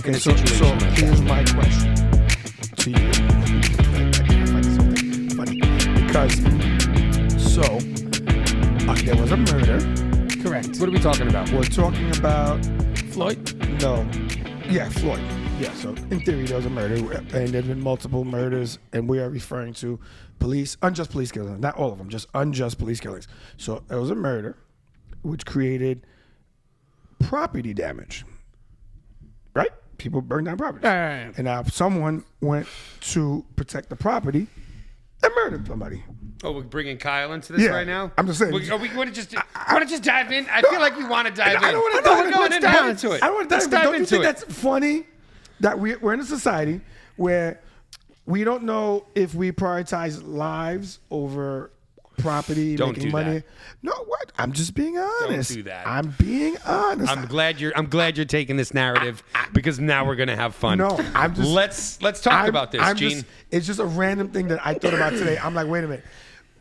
Okay, in a so situation like here's that. my question to you. I find something funny because there was a murder. Correct. What are we talking about? We're talking about Floyd? no, yeah, Floyd. Yeah, so in theory there was a murder, and there's been multiple murders, and we are referring to unjust police killings. Not all of them, just unjust police killings. So it was a murder, which created property damage. Right? People burned down property. Right. And now someone went to protect the property and murdered somebody. Oh, we're bringing Kyle into this Yeah, right now? I'm just saying. Are we going to just dive in? I feel like we want to dive in. I don't want to No, dive we're going in. into it. I don't want to Let's dive in. Don't you into think it. that's funny that we're in a society where we don't know if we prioritize lives over property, Don't making do money? that. No, what? I'm just being honest. do that. I'm being honest. I'm glad you're taking this narrative because now we're gonna have fun. No, I'm just. let's talk about this, Gene. It's just a random thing that I thought about today. I'm like, wait a minute.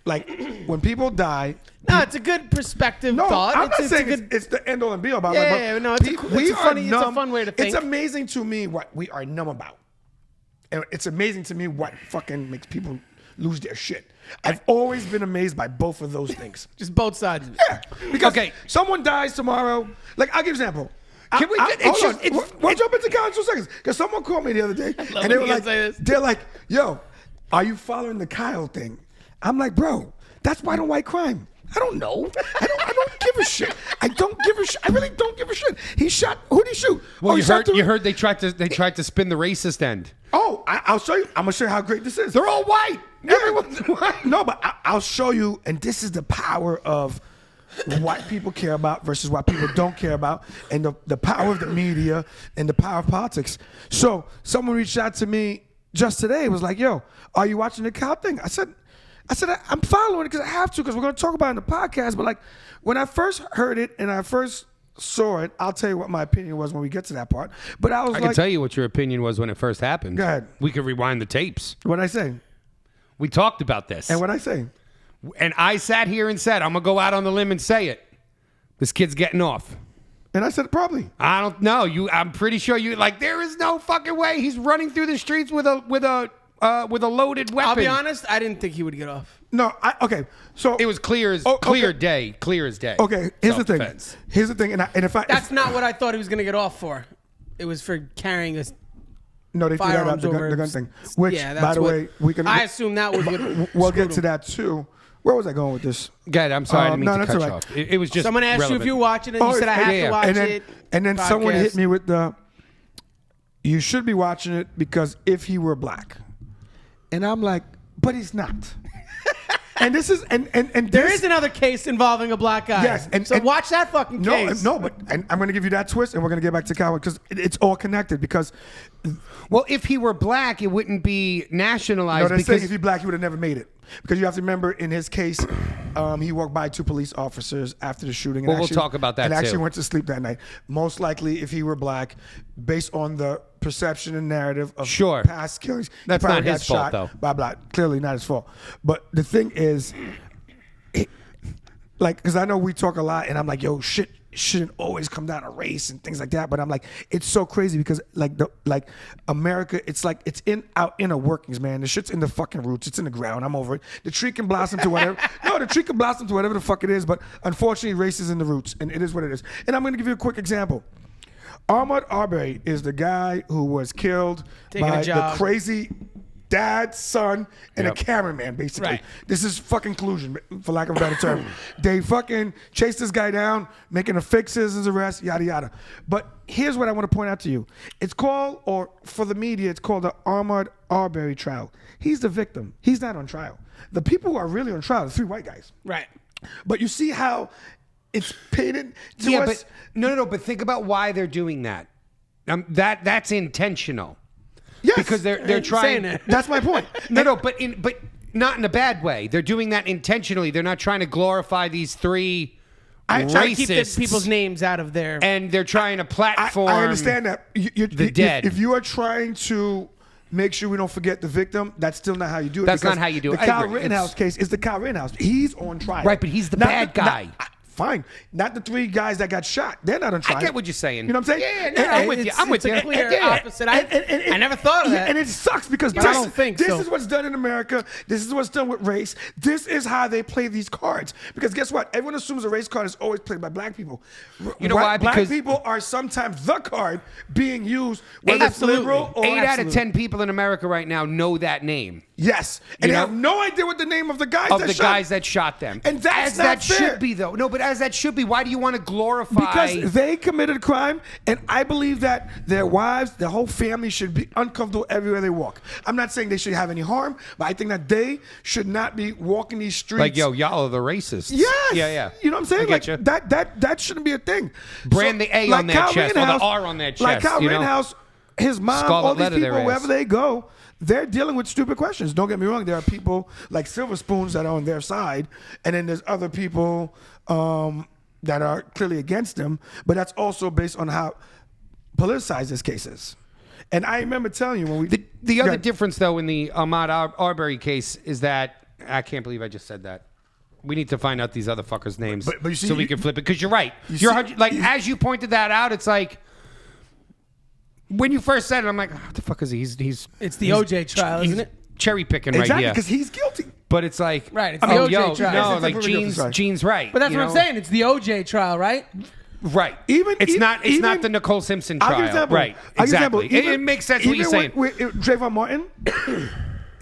Like when people die. No, it's a good perspective No, thought. I'm not it's saying a good. it's the end all and be all about. Yeah, like, yeah, but no, it's a- we it's a are funny- it's a numb. fun way to think. It's amazing to me what we are numb about, and it's amazing to me what fucking makes people lose their shit. I've always been amazed by both of those things. Just both sides. Yeah, because Okay. someone dies tomorrow. Like I'll give you an example. Can we- Hold on. We'll jump into Kyle in 2 seconds. Because someone called me the other day, love and they when were you like, say this. they're like, "Yo, are you following the Kyle thing?" I'm like, "Bro, that's white on white crime. I don't know. I don't give a shit. I don't give a shit. I really don't give a shit. He shot. Who did he shoot? Well, he shot you heard they tried to spin the racist end. Oh, I'll show you. I'm gonna show you how great this is. They're all white. Yeah. Everyone's white. No, but I'll show you, and this is the power of what people care about versus what people don't care about, and the power of the media and the power of politics. So someone reached out to me just today, was like, "Yo, are you watching the Kyle thing?" I said, I'm following it because I have to, because we're going to talk about it in the podcast. But like when I first heard it and I first saw it, I'll tell you what my opinion was when we get to that part. But I was I like, can tell you what your opinion was when it first happened. Go ahead. We could rewind the tapes. what'd I say? We talked about this. And what'd I say? And I sat here and said, I'm going to go out on the limb and say it. This kid's getting off. And I said, probably. I don't know. I'm pretty sure there is no fucking way he's running through the streets with a loaded weapon. I'll be honest, I didn't think he would get off. No, okay. So It was clear as day. Clear as day. Okay, here's the thing. Self-defense. Here's the thing, and if I That's not what I thought he was going to get off for. It was for carrying a no, they threw that out firearms the over. gun thing. Which, yeah, by that's the what, way, we can. I assume that would we'll get to that too. Where was I going with this? Good. I'm sorry. I didn't mean no, to that's cut all you right. off. It was just Someone asked you if relevant. you're watching it, and you said I have to watch it. And then someone Podcast. hit me with you should be watching it because if he were black, and I'm like, but he's not. And this is and There is another case involving a black guy. Yes, and watch that fucking case. but I'm going to give you that twist, and we're going to get back to Kyle because it's all connected. Because Well, if he were black, it wouldn't be nationalized. they're saying because if he's black, he would have never made it. Because you have to remember, in his case, he walked by 2 police officers after the shooting. Well, we'll talk about that, and actually too. went to sleep that night. Most likely, if he were black, based on the perception and narrative of Sure. past killings, he That's probably not got his fault, shot, though. Blah blah. Clearly not his fault. But the thing is, because I know we talk a lot, and I'm like, yo, shit shouldn't always come down to race and things like that. But I'm like, it's so crazy because like America, it's like it's in our inner workings, man. The shit's in the fucking roots. It's in the ground. I'm over it. The tree can blossom to whatever. No, the tree can blossom to whatever the fuck it is. But unfortunately, race is in the roots, and it is what it is. And I'm gonna give you a quick example. Ahmaud Arbery is the guy who was killed Taking by a the jog. crazy dad, son, and Yep. a cameraman, basically. Right. This is fucking collusion, for lack of a better term. They fucking chased this guy down, making a fake citizen's arrest, yada, yada. But here's what I want to point out to you. It's called, or for the media, it's called the Ahmaud Arbery trial. He's the victim. He's not on trial. The people who are really on trial are 3 white guys. Right. But you see how it's painted to yeah, us? but no. But think about why they're doing that. That's intentional. Yes. Because they're trying. saying it. That's my point. No, but not in a bad way. They're doing that intentionally. They're not trying to glorify these 3 Trying to keep the racists, people's names out of their. and they're trying to platform. I understand that. the dead. If you are trying to make sure we don't forget the victim, that's still not how you do it. That's because not how you do it. The I Kyle agree. Rittenhouse case is the Kyle Rittenhouse. He's on trial. Right, but he's the bad guy. fine. Not the 3 guys that got shot. They're not on trial. I get what you're saying. You know what I'm saying? Yeah, no, I'm with you. I'm with you. It's a clear Yeah. opposite. I never thought of that. And it sucks because I don't think this so. is what's done in America. This is what's done with race. This is how they play these cards. Because guess what? Everyone assumes a race card is always played by black people. You know why? Black Because people are sometimes the card being used, whether it's liberal or 8 out of absolute. 10 people in America right now know that name. Yes, and You they know? have no idea what the name of the guys Of that the shot guys that shot them. And that's as not that fair. should be, though. No, but as that should be. Why do you want to glorify? Because they committed a crime, and I believe that their wives, their whole family should be uncomfortable everywhere they walk. I'm not saying they should have any harm, but I think that they should not be walking these streets. like, yo, y'all are the racists. Yes. Yeah. You know what I'm saying? I get Like you. that shouldn't be a thing. Brand the A on their Kyle chest or the Rittenhouse- R on their chest. Like Kyle you know? Rittenhouse, his mom, Scarlet all these letter their people, wherever ass. they go, they're dealing with stupid questions. Don't get me wrong. There are people like Silver Spoons that are on their side, and then there's other people that are clearly against them. But that's also based on how politicized this case is. And I remember telling you when we The other difference, though, in the Ahmaud Arbery case is that I can't believe I just said that. We need to find out these other fuckers' names But you see, so we can flip it. Because you're right. see- As you pointed that out, it's like when you first said it, I'm like, what the fuck is he? He's It's the OJ trial, isn't it? cherry picking right exactly here. because he's guilty. But it's like, Right, it's the OJ yo, trial. no, It's like a different difference. Gene's right. But that's you what I'm know? saying. It's the OJ trial, right? Right. Even- it's not even- the Nicole Simpson I'll give trial. you an example. Right. I'll give you an Exactly. example. It makes sense what you're Even saying. with Trayvon Martin,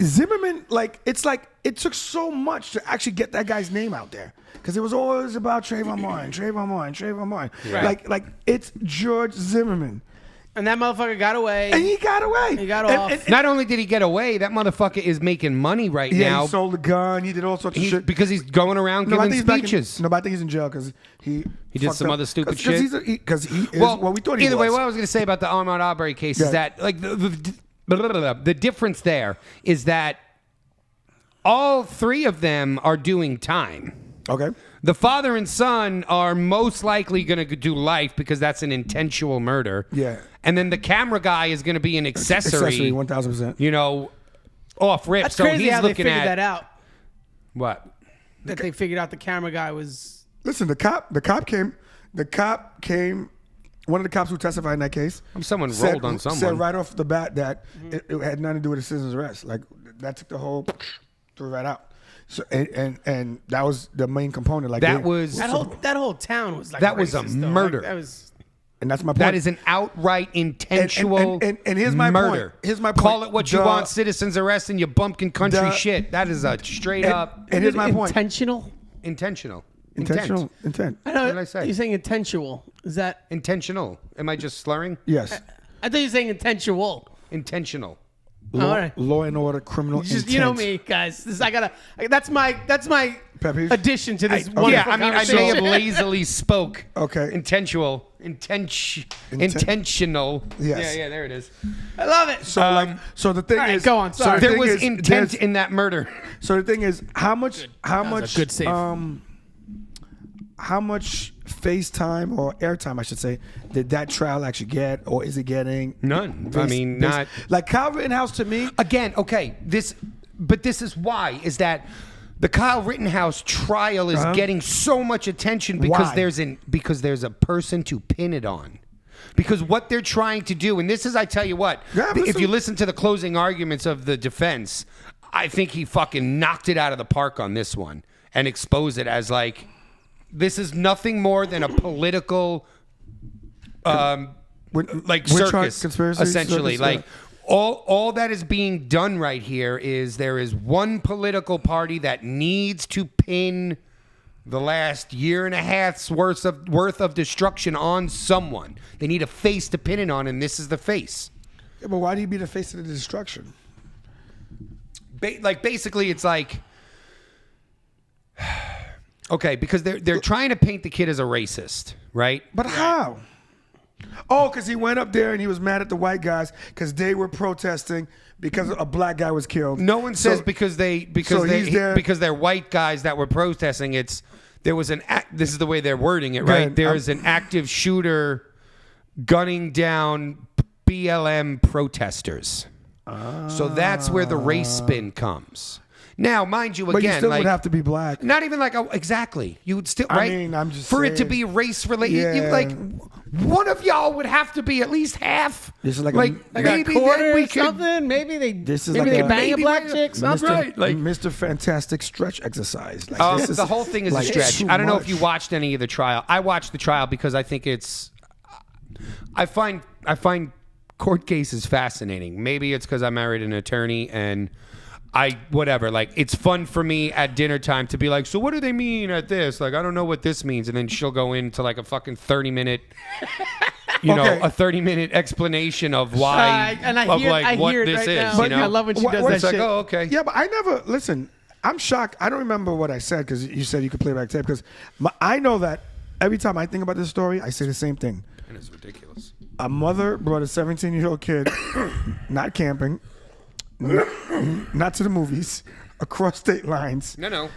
Zimmerman, it's like it took so much to actually get that guy's name out there because it was always about Trayvon Martin. Right. Like it's George Zimmerman, And that motherfucker got away. and he got away. He got And- off. and- Not only did he get away, that motherfucker is making money right yeah, now he sold a gun. He did all sorts of shit. because he's going around No, I giving think he's back in- speeches. no, but I think he's in jail because he did fucked some up. other stupid Cause shit? Because he is Well, what we thought he either was. way, what I was going to say about the Ahmaud Arbery case is Yeah. that like the difference there is that all 3 of them are doing time. Okay. The father and son are most likely going to do life because that's an intentional murder. Yeah. And then the camera guy is going to be an accessory. 1,000%. You know, off rip. That's so crazy he's how they looking figured at that out. what? That they figured out the camera guy was. Listen, the cop came. One of the cops who testified in that case. Someone rolled on someone. Said right off the bat that it had nothing to do with the citizen's arrest. Like that took the whole threw it right out. So and that was the main component. Like That was That whole town was like That was a racist, though. murder. Like, that was. and that's my point. that is an outright intentional and here's my point. murder. Here's my Call point. it what you The- want, citizens arrest and your bumpkin country the- shit. That is a straight up and here's my point. Intentional. intentional. Intentional intent. I know. What did I say? You're saying intentional. Is that? Intentional. Am I just slurring? Yes. I thought you were saying intentional. Intentional. Law, all right. law and order, criminal Just intent. you know me, guys. That's my Pet peeve? addition to this. Okay. wonderful Yeah, I mean, I may have conversation. lazily spoke. Okay. Intentional. Intentional. Yes. Yeah, there it is. I love it. So so the thing all right, is, go on, so sorry. the There thing was is, intent there's- in that murder. So the thing is, how much was a good save. how much FaceTime or airtime, I should say, did that trial actually get, or is it getting? None. I mean, not. Like Kyle Rittenhouse to me. Again, okay, this is why is that the Kyle Rittenhouse trial is getting so much attention because Why? there's a person to pin it on. Because what they're trying to do, and this is, I tell you what, Yeah, if listen. you listen to the closing arguments of the defense, I think he fucking knocked it out of the park on this one and exposed it as like, this is nothing more than a political, like Witch hunt, circus, conspiracy, essentially. circus, Like all that is being done right here is there is one political party that needs to pin the last year and a half's worth of destruction on someone. They need a face to pin it on, and this is the face. Yeah, but why do you be the face of the destruction? Basically, it's like. Okay, because they're trying to paint the kid as a racist, right? But how? Oh, because he went up there and he was mad at the white guys because they were protesting because a black guy was killed. No one says So- because he's there- they're white guys that were protesting. There was an act. This is the way they're wording it, Go right? ahead. There is an active shooter gunning down BLM protesters. So that's where the race spin comes. Now, mind you, But again, you still like, would have to be black. not even like exactly. You would still I right. mean, I'm just for it to saying. be race related. Yeah. Like one of y'all would have to be at least half. This is like Like maybe a quarter then we or could. something. Maybe they This is maybe like they a- bang a maybe black like- chick. Something. Right, like- Mr. Fantastic stretch exercise. Like, this is, The whole thing is like, a stretch. too I don't know much. if you watched any of the trial. I watched the trial because I think it's. I find court cases fascinating. Maybe it's because I married an attorney and whatever. Like it's fun for me at dinner time to be like, so what do they mean at this? Like I don't know what this means, and then she'll go into like a fucking 30-minute. You know, Okay. a 30-minute explanation of why, And I of hear- like I what hear it this right is. now. You know, I love when she does What- that it's like, shit. oh, okay. Yeah, but I never listen. I'm shocked. I don't remember what I said because you said you could play back tape. Because I know that every time I think about this story, I say the same thing. And it's ridiculous. A mother brought a 17-year-old kid, not camping, not to the movies, across state lines. No.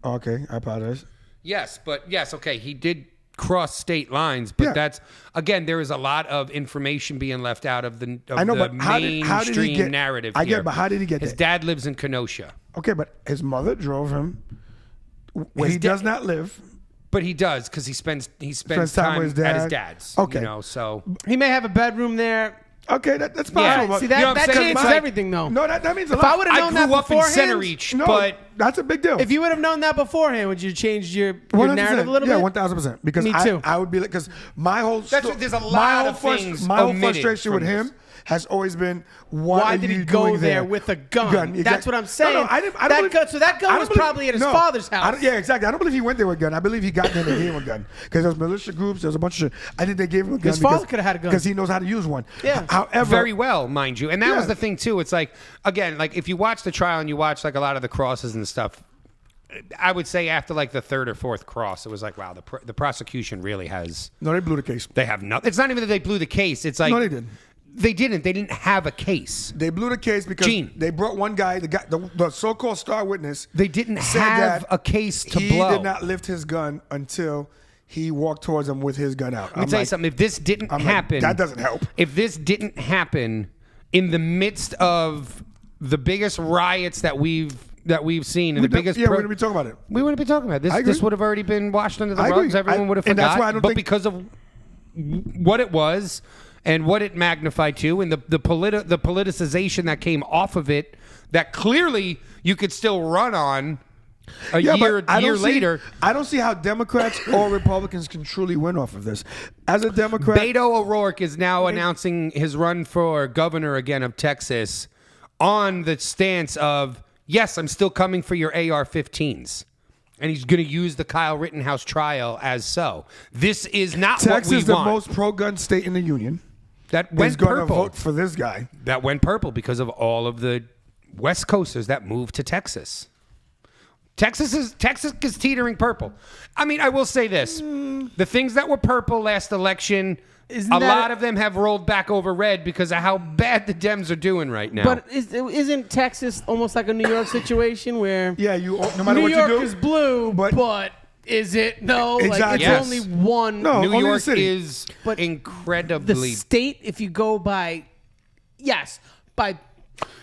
Okay, I apologize. Yes, okay. He did cross state lines, but Yeah. that's again. There is a lot of information being left out of the I know, the but how did he mainstream get narrative. I here. get, but how did he get His there? dad lives in Kenosha, Okay, but his mother drove him where His he da- does not live. but he does because he spends Spends time with his at his dad. dad's. Okay. you know, so He may have a bedroom there. Okay, that's Yeah, possible. but- See that, You know what I'm that saying? changes It's like- everything though. no, that means a if lot. I would have I known grew that up in beforehand, Center Reach, no, but that's a big deal. if you would have known that beforehand, would you change your 100%. narrative a little yeah, bit? 1,000%. Because Me too. I would be like, because my whole there's a lot my whole of things my whole omitted frustration with from him this. has always been what Why are did you he go doing there with a gun? Exactly. That's what I'm saying. No, I don't That believe- gun- so that gun I don't was believe- probably at his no, father's I house. don't- yeah, exactly. I don't believe he went there with a gun. I believe he got there and they gave him a gun because there was militia groups. There was a bunch of shit. I think they gave him a gun. His father coulda had a gun. because he knows how to use one. Yeah. However, very well, mind you. And that Yeah. was the thing too. It's like again, like if you watch the trial and you watch like a lot of the crosses and stuff. I would say after like the third or fourth cross, it was like, wow, the prosecution really has. no, they blew the case. They have nothing. It's not even that they blew the case. It's like No, they didn't. They didn't. They didn't have a case. They blew the case because Gene. they brought one guy, the so-called star witness. They didn't said have that a case to he blow. did not lift his gun until he walked towards him with his gun out. Let me tell you something. If this didn't I'm like, happen, that doesn't help. If this didn't happen in the midst of the biggest riots that we've seen and the biggest, yeah, we're gonna be talking about it. we wouldn't be talking about it. I This. agree. This would have already been washed under the I rugs. agree. Everyone would have and forgot. that's why I don't but think- because of what it was and what it magnified to, and the politicization that came off of it, that clearly you could still run on a year but I don't see- later. I don't see how Democrats or Republicans can truly win off of this. As a Democrat, Beto O'Rourke is now announcing his run for governor again of Texas on the stance of, yes, I'm still coming for your AR-15s. And he's going to use the Kyle Rittenhouse trial as so. This is not Texas what we is the want. most pro-gun state in the union. That Is went going to purple. vote for this guy. That went purple because of all of the West Coasters that moved to Texas. Texas is teetering purple. I mean, I will say this. The things that were purple last election, Isn't a that- lot of them have rolled back over red because of how bad the Dems are doing right now. But isn't Texas almost like a New York situation where Yeah, no matter New what York you do, is blue, but- but is it? No, like Exactly. it's Yes. only one. No. New only the York city. is But the incredibly... state, if you go by, by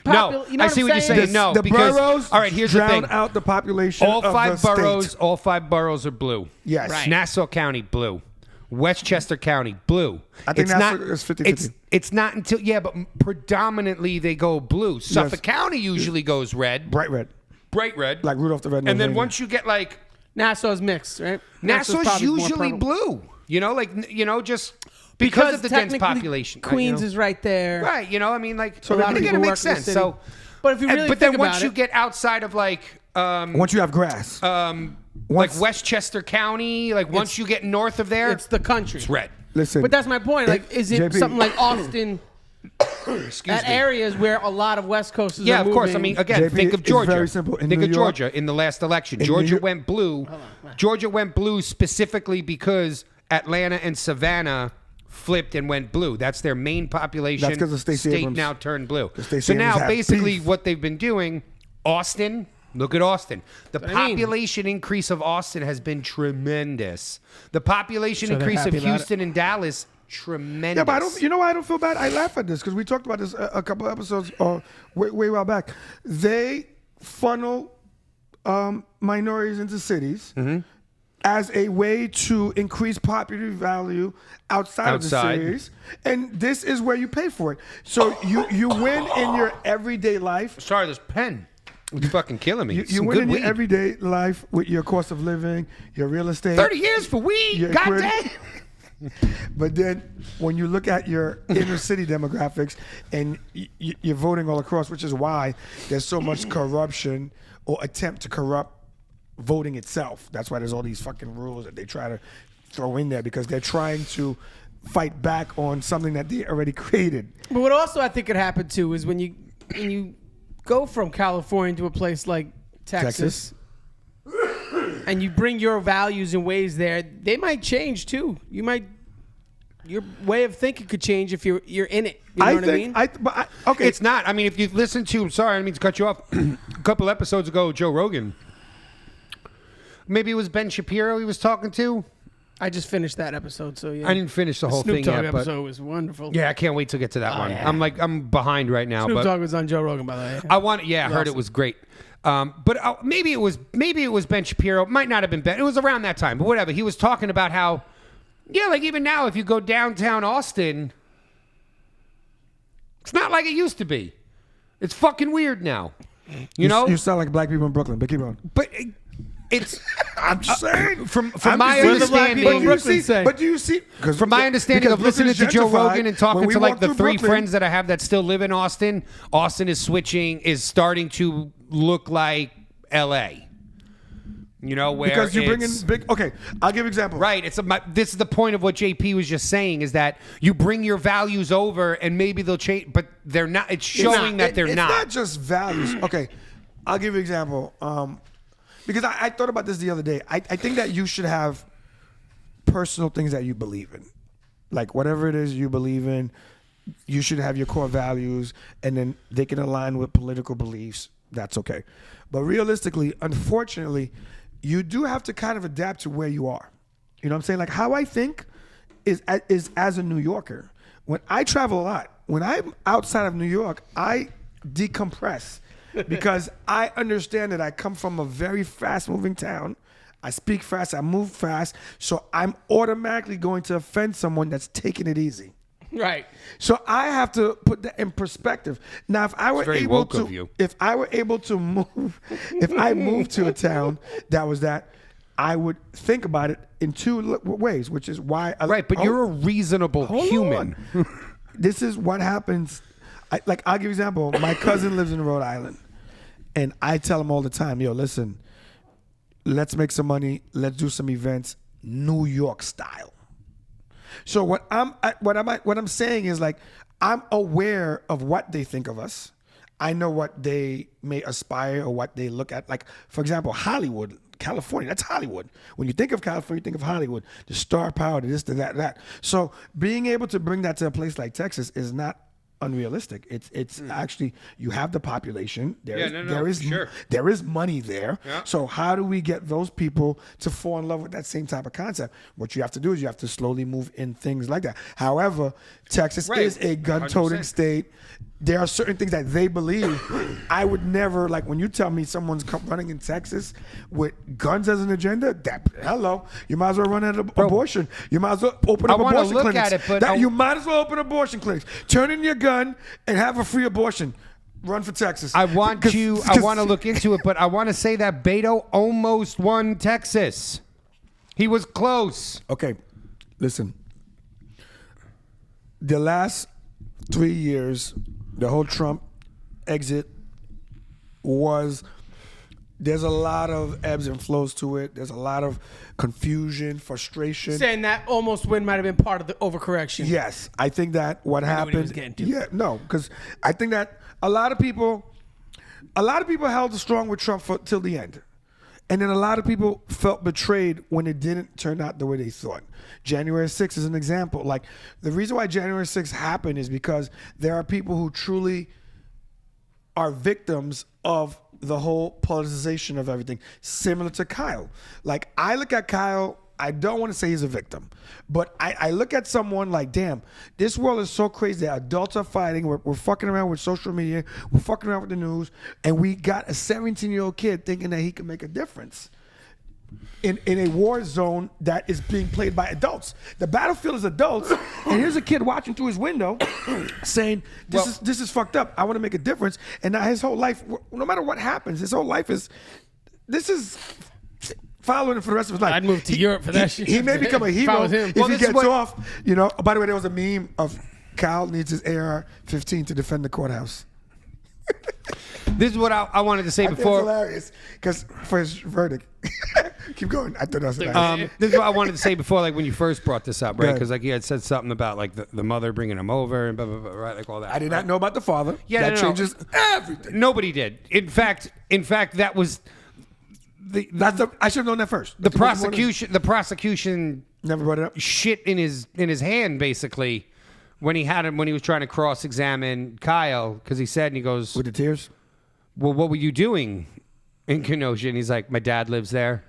No, you know I what see I'm what you're saying. saying? No, the because boroughs all right, here's the drown thing. out the population. All of five the boroughs, state. all five boroughs are blue. Yes. Right. Nassau County blue. Westchester County blue. I think it's Nassau not, is 50-50. It's not until but predominantly they go blue. Suffolk County usually goes red, Bright red, bright red. like Rudolph the Red-Nosed and then Reindeer. once you get like Nassau's mixed, right? Nassau's probably more usually purple. blue. You know, like just because of the dense technically population. Queens right, is right there. right. You know, I mean, like So a lot of again, people it work makes in the sense. city. So, But if you really but think then once about you it, get outside of like once you have grass, like Once- Westchester County, like once you get north of there, it's the country. it's red. listen. But that's my point. Like, is it JP. something like Austin? Excuse At me. areas where a lot of West Coasters Yeah, are of course. I moving. mean, again, JP, think of it's Georgia. very simple. In Think New of York- Georgia in the last election. New Georgia York- went blue. Georgia went blue specifically because Atlanta and Savannah flipped and went blue. That's their main population. That's 'cause of Stacey State Abrams. now turned blue. Stacey So Abrams now, had basically, beef. what they've been doing, Austin. Look at Austin. The what I mean. population increase of Austin has been tremendous. The population So they're increase of happy about Houston and Dallas, tremendous. yeah, but I don't. You know why I don't feel bad? I laugh at this because we talked about this a couple episodes way while back. They funnel minorities into cities as a way to increase popular value outside of the cities, and this is where you pay for it. So you win in your everyday life. Sorry, this pen. It's fucking killing me. You win in your everyday life with your cost of living, your real estate. 30 years for weed. Goddamn. But then when you look at your inner city demographics and you're voting all across, which is why there's so much corruption or attempt to corrupt voting itself. That's why there's all these fucking rules that they try to throw in there because they're trying to fight back on something that they already created. But what also I think could happen too is when you go from California to a place like Texas. And you bring your values and ways there, they might change too. Your way of thinking could change if you're in it. You know what I mean? Okay. It's not. I mean, if you listen to, sorry, I didn't mean to cut you off. A couple episodes ago, Joe Rogan. Maybe it was Ben Shapiro he was talking to. I just finished that episode, so yeah. I didn't finish the whole Snoop thing Dogg yet. episode was wonderful. Yeah, I can't wait to get to that one. yeah. I'm behind right now. Snoop but Dogg was on Joe Rogan, by the way. I heard it was great. But maybe it was Ben Shapiro. Might not have been Ben. It was around that time, but whatever. He was talking about how, yeah, like even now, if you go downtown Austin, it's not like it used to be. It's fucking weird now. You know? You sound like black people in Brooklyn, but keep on. But it's. I'm just saying. From my understanding, but do you see? From my understanding of listening to Joe Rogan and talking to like the three friends that I have that still live in Austin, Austin is starting to look like L.A. You know, where because you bring in big. Okay, I'll give an example. Right. This is the point of what JP was just saying is that you bring your values over and maybe they'll change, but they're not. It's showing that they're not. It's not just values. Okay, I'll give you an example. Because I thought about this the other day. I think that you should have personal things that you believe in. Like whatever it is you believe in, you should have your core values and then they can align with political beliefs. That's okay. But realistically, unfortunately, you do have to kind of adapt to where you are. You know what I'm saying? Like how I think is as a New Yorker. When I travel a lot, when I'm outside of New York, I decompress. Because I understand that I come from a very fast-moving town. I speak fast, I move fast, so I'm automatically going to offend someone that's taking it easy. Right. So I have to put that in perspective. Now, if I were able to move, if I moved to a town that was that, I would think about it in two ways, which is why. Right, but you're a reasonable human. This is what happens. I'll give you an example. My cousin lives in Rhode Island, and I tell him all the time, yo, listen, let's make some money. Let's do some events, New York style. So what I'm saying is like, I'm aware of what they think of us. I know what they may aspire or what they look at. Like, for example, Hollywood, California, that's Hollywood. When you think of California, you think of Hollywood, the star power, the this, the that. So being able to bring that to a place like Texas is not unrealistic. It's actually, you have the population. There is money there. Yeah. So how do we get those people to fall in love with that same type of concept? What you have to do is you have to slowly move in things like that. However, Texas is a gun-toting state. There are certain things that they believe. I would never, like when you tell me someone's running in Texas with guns as an agenda, hello, you might as well run an abortion. You might as well open up abortion clinics. You might as well open abortion clinics. Turn in your gun and have a free abortion. Run for Texas. I want to look into it, but I want to say that Beto almost won Texas. He was close. Okay, listen. The last 3 years, the whole Trump exit there's a lot of ebbs and flows to it. There's a lot of confusion, frustration. Saying that almost win might have been part of the overcorrection. Yes, I think that what happened. Yeah, no, because I think that a lot of people held strong with Trump till the end. And then a lot of people felt betrayed when it didn't turn out the way they thought. January 6th is an example. Like, the reason why January 6th happened is because there are people who truly are victims of the whole politicization of everything, similar to Kyle. Like, I look at Kyle want to say he's a victim, but I look at someone like, damn, this world is so crazy that adults are fighting. We're fucking around with social media. We're fucking around with the news, and we got a 17-year-old kid thinking that he can make a difference in a war zone that is being played by adults. The battlefield is adults, and here's a kid watching through his window saying, this is fucked up. I want to make a difference. And now his whole life, no matter what happens, his whole life is following him for the rest of his life. I'd move to Europe for that shit. He may become a hero if Well, he this is gets off. You know. By the way, there was a meme of Kyle needs his AR-15 to defend the courthouse. This is what I wanted to say I think it's before. hilarious because for his verdict. Keep going. I thought that was hilarious. This is what I wanted to say before, like when you first brought this up, Go right? ahead. Because like you had said something about like the mother bringing him over and blah blah blah, right? Like all that. I did not know about the father. Yeah, that no. changes everything. Nobody did. In fact, that was I should have known that first. the prosecution. The prosecution Never brought it up. shit in his hand basically when he was trying to cross-examine Kyle because he said and he goes, With the tears. well, what were you doing in Kenosha? And he's like, my dad lives there.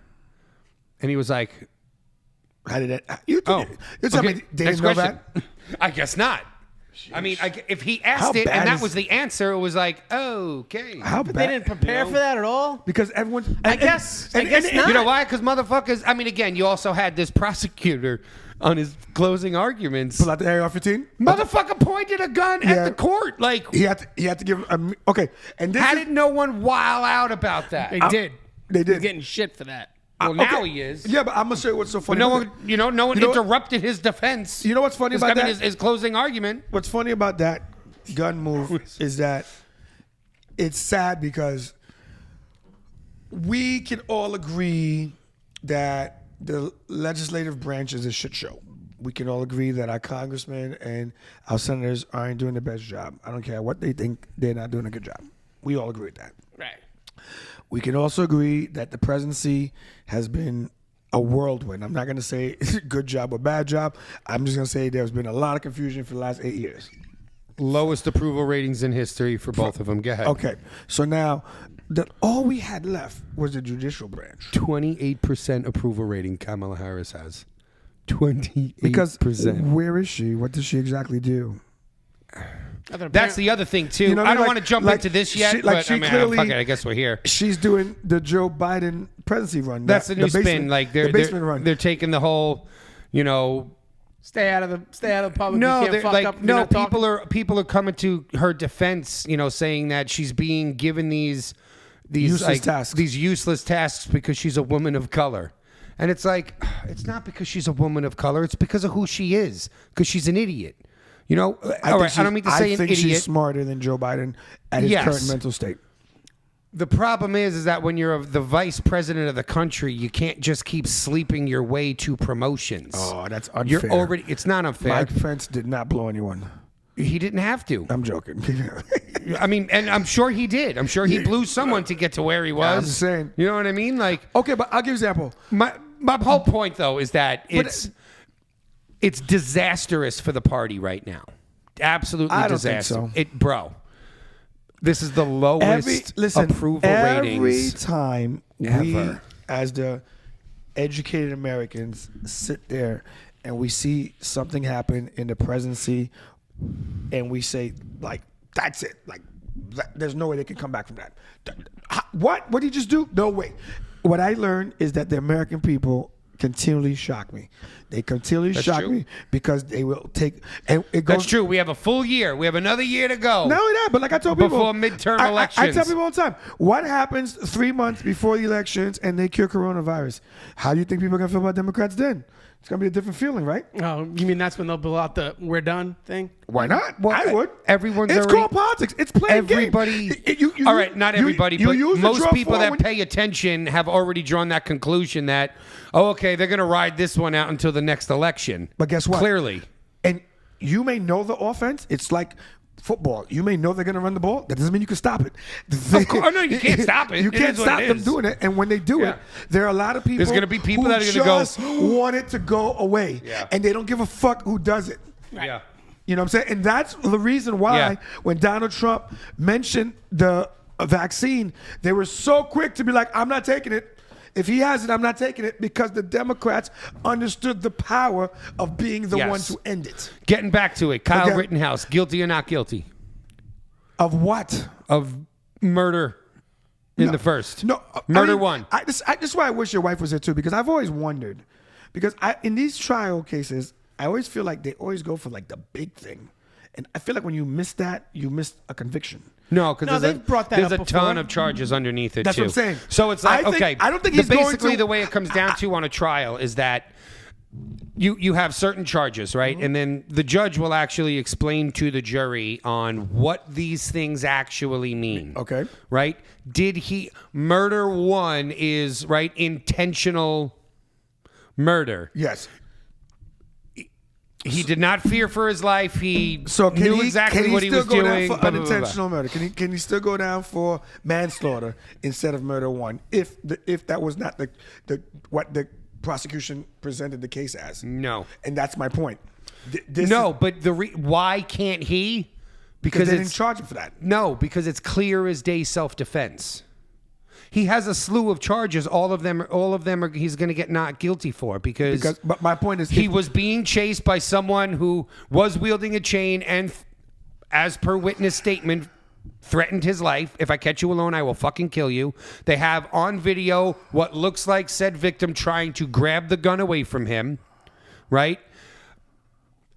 And he was like, How did that? You oh. tell Okay, me they next didn't know question. that? I guess not. I mean, if he How asked it bad and that is- was the answer, it was like, okay. How But bad? they didn't prepare for that at all. Because everyone. I guess not. You know why? Because motherfuckers, I mean, again, you also had this prosecutor on his closing arguments. Pull out the AR-15. Motherfucker pointed a gun Yeah. at the court. Like, He had to give him okay. And this how is, did no one wow out about that? They did. they He's did. getting shit for that. Well, now Okay. he is. Yeah, but I'm gonna show you what's so funny. No about one, it. no one You know what? interrupted his defense. You know what's funny about that? His closing argument. What's funny about that gun move is that it's sad because we can all agree that the legislative branch is a shit show. We can all agree that our congressmen and our senators aren't doing the best job. I don't care what they think, they're not doing a good job. We all agree with that. Right. We can also agree that the presidency has been a whirlwind. I'm not going to say good job or bad job. I'm just going to say there's been a lot of confusion for the last 8 years. Lowest approval ratings in history for both of them. Go ahead. Okay, so now that all we had left was the judicial branch. 28% approval rating Kamala Harris has. 28%. Because where is she? What does she exactly do? That's the other thing too. You know what I I don't mean? want to jump Like, into this yet, she- like, but she I mean, clearly- fuck it, I guess we're here. She's doing the Joe Biden presidency run. That's the new spin. basement- Like the basement run. they're taking the whole, you know. Stay out of the public. No, you can't they're fuck like up. You're no. not talking. People are coming to her defense. You know, saying that she's being given these Useless tasks. these useless tasks because she's a woman of color. And it's like, it's not because she's a woman of color. It's because of who she is. Because she's an idiot. You know, all right, I don't mean to say I an think idiot. she's smarter than Joe Biden at his Yes. current mental state. The problem is that when you're the vice president of the country, you can't just keep sleeping your way to promotions. Oh, that's unfair. You're already. It's not unfair. Mike Pence did not blow anyone. He didn't have to. I'm joking. I mean, and I'm sure he did. I'm sure he blew someone to get to where he was. I'm just saying. You know what I mean? Like, Okay, but I'll give you an example. my whole point though is that it's disastrous for the party right now. Absolutely I don't think disastrous. so. Bro. This is the lowest approval every ratings. time we, ever. as the educated Americans, sit there and we see something happen in the presidency, and we say, like, that's it. Like, there's no way they can come back from that. What? What did he just do? No way. What I learned is that the American people continually shock me. They continually That's shock true. me because they will take, and it goes. That's true. We have a full year. We have another year to go. Not only that, but like I told people Before midterm I elections. tell people all the time, what happens 3 months before the elections and they cure coronavirus? How do you think people are gonna feel about Democrats then? It's gonna be a different feeling, right? Oh, you mean that's when they'll blow out the "we're done" thing? Why not? Well, I would. everyone's It's already- called politics. It's playing Everybody. game. All right, not everybody, but use the most draw people form that when- pay attention have already drawn that conclusion that, oh, okay, they're going to ride this one out until the next election. But guess what? Clearly. And you may know the offense. It's like football. You may know they're going to run the ball. That doesn't mean you can stop it. Of course, no, you can't stop it. You It can't is what stop it them is. doing it. And when they do Yeah. it, there are a lot of people. There's gonna be people who that are gonna go, just want it to go away, Yeah. and they don't give a fuck who does it. Yeah. You know what I'm saying? And that's the reason why Yeah. when Donald Trump mentioned the vaccine, they were so quick to be like, I'm not taking it. If he has it, I'm not taking it because the Democrats understood the power of being the Yes. ones who end it. Getting back to it, Kyle Okay. Rittenhouse, guilty or not guilty Of what? of murder in the first? No, Murder one. This is why I wish your wife was here too, because I've always wondered, because in these trial cases, I always feel like they always go for like the big thing, and I feel like when you miss that, you miss a conviction. No, because they've brought that there's up a ton before. of charges underneath it That's too. what I'm saying. So it's like, I think- okay, I don't think he's going basically to- the way it comes down to on a trial is that you have certain charges, right? Mm-hmm. And then the judge will actually explain to the jury on what these things actually mean. Okay. Right? Did he murder one is right intentional murder. Yes. He did not fear for his life. He So knew exactly what he was still go doing. down for blah, blah, blah, blah. unintentional murder? Can he still go down for manslaughter instead of murder one? If that was not what the prosecution presented the case as? No. And that's my point. This No, is, but why can't he? because they it's didn't charge him for that. no, because it's clear as day self-defense. He has a slew of charges. All of them are he's going to get not guilty for because But my point is, he was being chased by someone who was wielding a chain and, as per witness statement, threatened his life. If I catch you alone, I will fucking kill you. They have on video what looks like said victim trying to grab the gun away from him, right?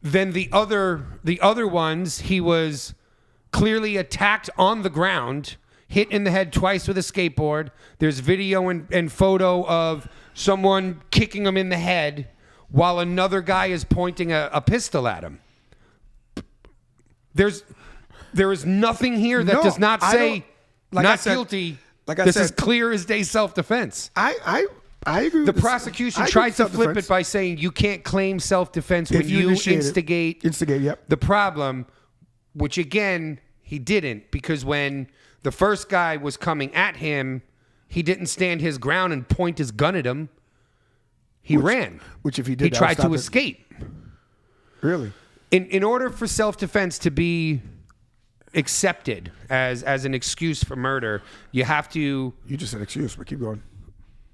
Then the other ones, he was clearly attacked on the ground, hit in the head twice with a skateboard. There's video and photo of someone kicking him in the head while another guy is pointing a pistol at him. There is nothing here that No, does not I say don't- like not I said- guilty. like I this said- is clear as day self-defense. I agree. The with prosecution I agree tried with to flip self-defense. it by saying you can't claim self-defense when If you you initiate it. instigate. Instigate, yep. The problem, which again, he didn't, because when the first guy was coming at him, he didn't stand his ground and point his gun at him. He ran. Which if he did, he that would tried stop to it. escape. Really? In order for self-defense to be accepted as an excuse for murder, you have to, You just said excuse, but keep going.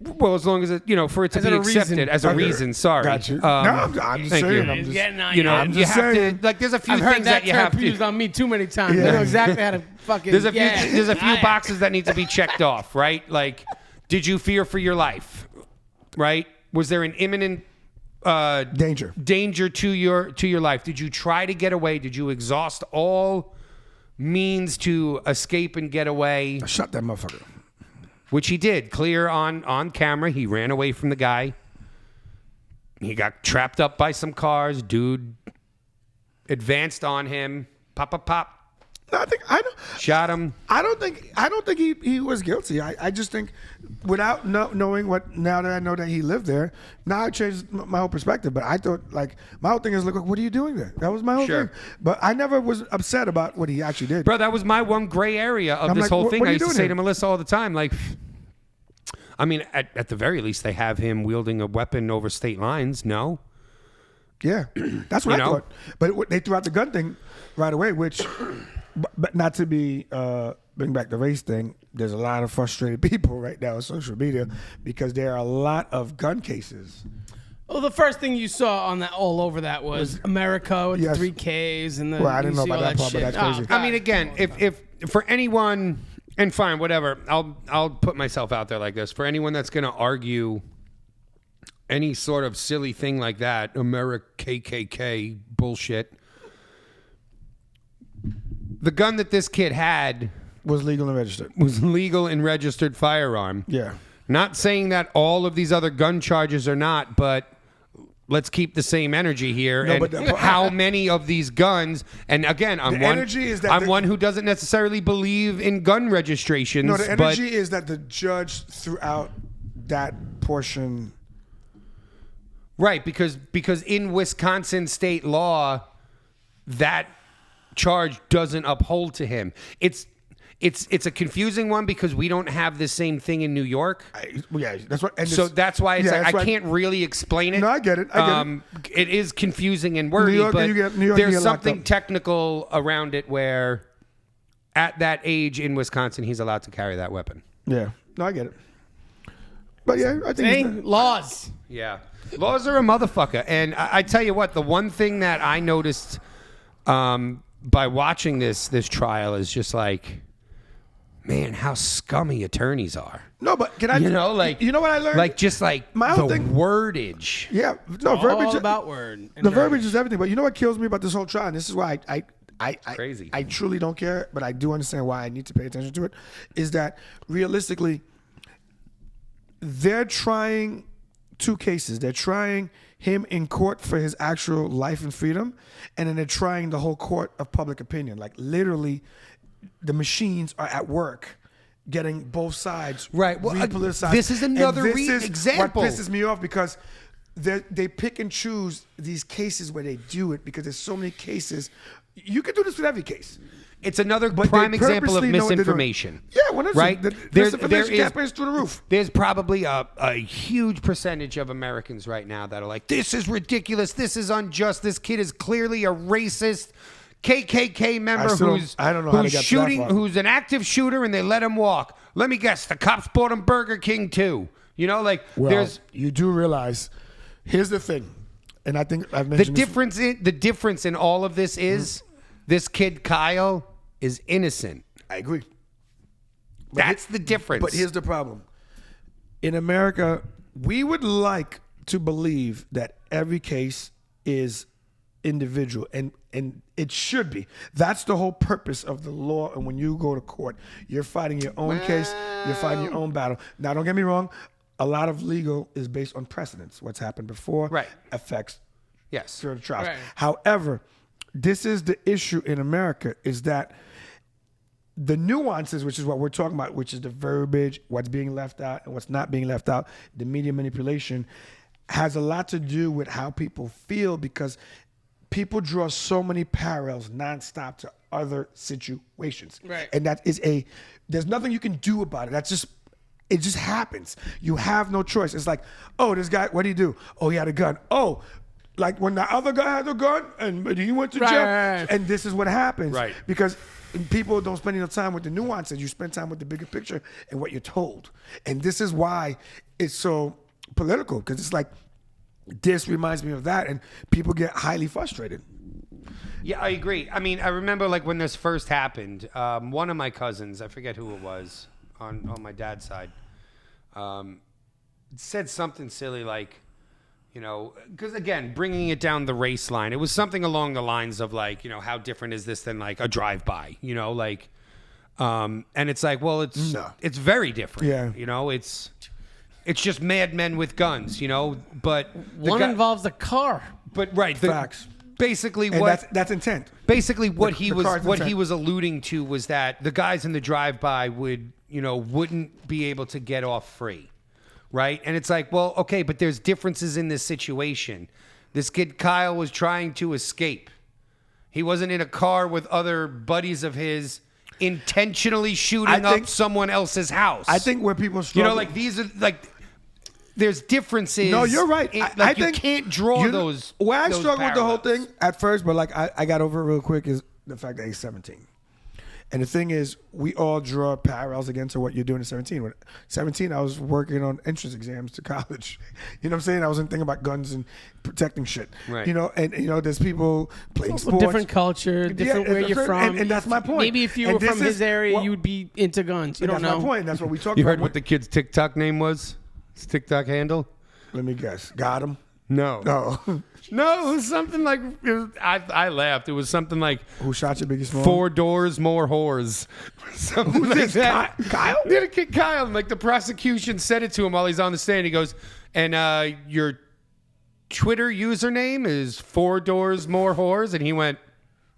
well, as long as it, for it to As be a reason. accepted as a Okay. reason. Sorry. Got you. Um, No, I'm just thank saying. you. I'm just, Getting on You know, you. I'm you just have saying. to, like, there's a few I've heard things that that you term have used to. on me too many times. Yeah. I know exactly how to fucking. There's a few. yeah. There's a few Yeah. boxes that need to be checked off, right? Like, did you fear for your life? Right? Was there an imminent danger. to your life? Did you try to get away? Did you exhaust all means to escape and get away? Shut that motherfucker. Which he did. Clear on camera. He ran away from the guy. He got trapped up by some cars. Dude advanced on him. Pop, pop, pop. No, Shot him. I don't think he was guilty. I just think without knowing what, now that I know that he lived there, now I changed my whole perspective. But I thought, like, my whole thing is, look, what are you doing there? That was my whole Sure. thing. But I never was upset about what he actually did. Bro, that was my one gray area of I'm this like, whole what thing. are I you used to doing say here? to Melissa all the time, like, I mean, at the very least, they have him wielding a weapon over state lines. No? Yeah, that's what You I know? thought. But they threw out the gun thing right away, which, but not to be bring back the race thing. There's a lot of frustrated people right now on social media because there are a lot of gun cases. Well, the first thing you saw on that all over that was America with Yes. the 3Ks and the. Well, I didn't you know see about all that part, but shit. that's crazy. God. I mean, again, if for anyone, and fine, whatever, I'll put myself out there like this. For anyone that's going to argue any sort of silly thing like that, America KKK bullshit, the gun that this kid had Was legal and registered. was legal and registered firearm. Yeah. Not saying that all of these other gun charges are not, but let's keep the same energy here. No, and but the- how many of these guns? And again, I'm The one. energy is that I'm the- one who doesn't necessarily believe in gun registrations. No, the but energy is that the judge threw out that portion. right, because in Wisconsin state law, that charge doesn't uphold to him. It's a confusing one because we don't have the same thing in New York. Yeah, that's what. And So it's- that's why it's yeah, like that's I why- can't really explain it. No, I get it. I get it. It is confusing and wordy, New York, but you get locked there's up. something technical around it where at that age in Wisconsin, he's allowed to carry that weapon. Yeah. No, I get it. But yeah, I think See? it's Laws. Yeah. Laws are a motherfucker. And I tell you what, the one thing that I noticed by watching this trial is just like, man, how scummy attorneys are. no, but can I? You know, like, you know what I learned? Like, just like My the whole thing- wordage. Yeah, no, All verbiage. about word. The verbiage is everything. But you know what kills me about this whole trial? And this is why I Crazy. I truly don't care, but I do understand why I need to pay attention to it. Is that realistically, they're trying two cases. They're trying him in court for his actual life and freedom, and then they're trying the whole court of public opinion. Like literally, the machines are at work getting both sides Right. Well, repoliticized. this is another And this is example. What pisses me off because they pick and choose these cases where they do it because there's so many cases. You can do this with every case. It's another But prime they example of purposely know what they're doing. misinformation. Yeah, 100%. Right? The There's- misinformation there is- campaign is through the roof. There's probably a huge percentage of Americans right now that are like, this is ridiculous. This is unjust. This kid is clearly a racist KKK member I don't know how to who's get to that shooting, far. who's an active shooter, and they let him walk. Let me guess, the cops bought him Burger King too. You know, like Well, there's you do realize, here's the thing, and I think I've the mentioned difference in all of this is this kid Kyle is innocent. I agree. That's the difference. But here's the problem. In America, we would like to believe that every case is individual, and it should be. That's the whole purpose of the law. And when you go to court, you're fighting your own case, you're fighting your own battle. Now, don't get me wrong, a lot of legal is based on precedents. What's happened before Right. affects yes. future trials. Right. However, this is the issue in America, is that the nuances, which is what we're talking about, which is the verbiage, what's being left out and what's not being left out, the media manipulation, has a lot to do with how people feel, because people draw so many parallels nonstop to other situations. Right. And there's nothing you can do about it. It just happens. You have no choice. It's like, oh, this guy, what did he do? Oh, he had a gun. Oh, like when the other guy had a gun and he went to jail. Right. And this is what happens. Right. Because people don't spend enough time with the nuances. You spend time with the bigger picture and what you're told. And this is why it's so political, because it's like, this reminds me of that, and people get highly frustrated. Yeah, I agree. I mean, I remember like when this first happened, one of my cousins, I forget who it was, on my dad's side, said something silly like, you know, because again, bringing it down the race line, it was something along the lines of like, you know, how different is this than like a drive-by, you know, like, and it's like, well, it's very different. Yeah. You know, it's just madmen with guns, you know, but One involves a car. but right, Facts. Basically, And what that's intent. basically what The car's he intent. was alluding to was that the guys in the drive-by wouldn't be able to get off free, right? And it's like, well, okay, but there's differences in this situation. This kid Kyle was trying to escape. He wasn't in a car with other buddies of his intentionally shooting up someone else's house. I think where people you struggle, know, like these are like. There's differences. No, you're right. I you think can't draw those. Where I those struggled with the whole parallels. thing at first, but like I got over it real quick, is the fact that he's 17. And the thing is, we all draw parallels against what you're doing at 17. When 17, I was working on entrance exams to college. You know what I'm saying? I wasn't thinking about guns and protecting shit. Right. You know, and you know, there's people playing sports. Different culture, different where you're from. And that's my point. Maybe if you And were from this his is area, what- you would be into guns. You don't that's know. my point. That's what we talked You about. heard what the kid's TikTok name was? His TikTok handle? Let me guess. Got him? No. No. No, it was something like, I laughed. It was something like, Who shot your biggest small? 4 doors, more whores. Something Who's like this? that. Kyle? Yeah, the kid Kyle. And like the prosecution said it to him while he's on the stand. He goes, and your Twitter username is 4 doors, more whores. And he went,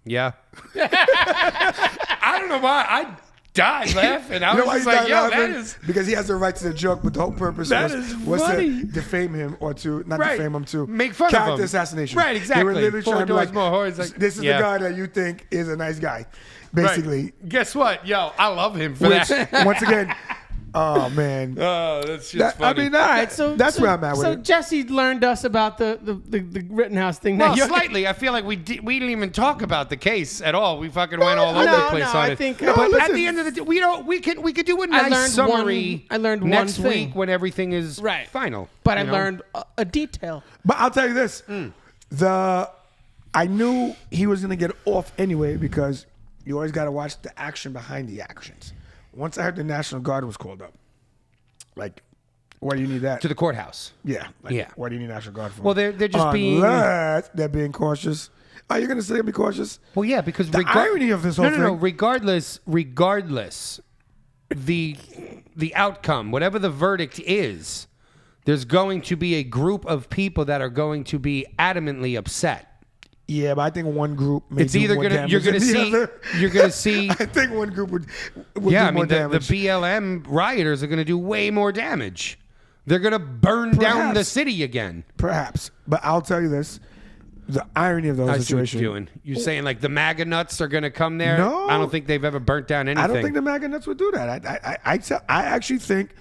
yeah. I don't know why. I died laughing. I You know was why just he's like, not yo, that laughing? is... Because he has the right to the joke, but the whole purpose That is was funny. to defame him or to not Right. defame him, to Make fun of character him. assassination. Right, They exactly. were literally 4 trying to be doors like, more whores, like, this is yeah. the guy that you think is a nice guy, basically. Right. Guess what? Yo, I love him for Which, that. once again, Oh man. Oh, that's just I mean, All right, so that's where I'm at with so it. Jesse learned us about the Rittenhouse thing. Now well, you're- slightly. I feel like we didn't even talk about the case at all. We fucking went all over no, the place no, on I it. think- but No, at listen. the end of the day, we could do a I nice learned summary. I learned one next thing. week when everything is Right. final. but I you know? learned a detail. But I'll tell you this: I knew he was gonna get off anyway because you always got to watch the action behind the actions. Once I heard the National Guard was called up, like, why do you need that? to the courthouse. Yeah. Like, Yeah. Why do you need National Guard for? Well, they're just being. Unless they're being cautious. Are you going to say be cautious? Well, yeah, because The irony of this whole no. thing- Regardless, the outcome, whatever the verdict is, there's going to be a group of people that are going to be adamantly upset. Yeah, but I think one group may It's do either more gonna damage you're gonna than the see other. you're gonna see. I think one group would Yeah, do I more mean the damage. BLM rioters are going to do way more damage. They're going to burn down the Perhaps. city again. Perhaps. But I'll tell you this. The irony of those I see what situations. you're doing. You're saying like the MAGA nuts are going to come there? No. I don't think they've ever burnt down anything. I don't think the MAGA nuts would do that. I actually think,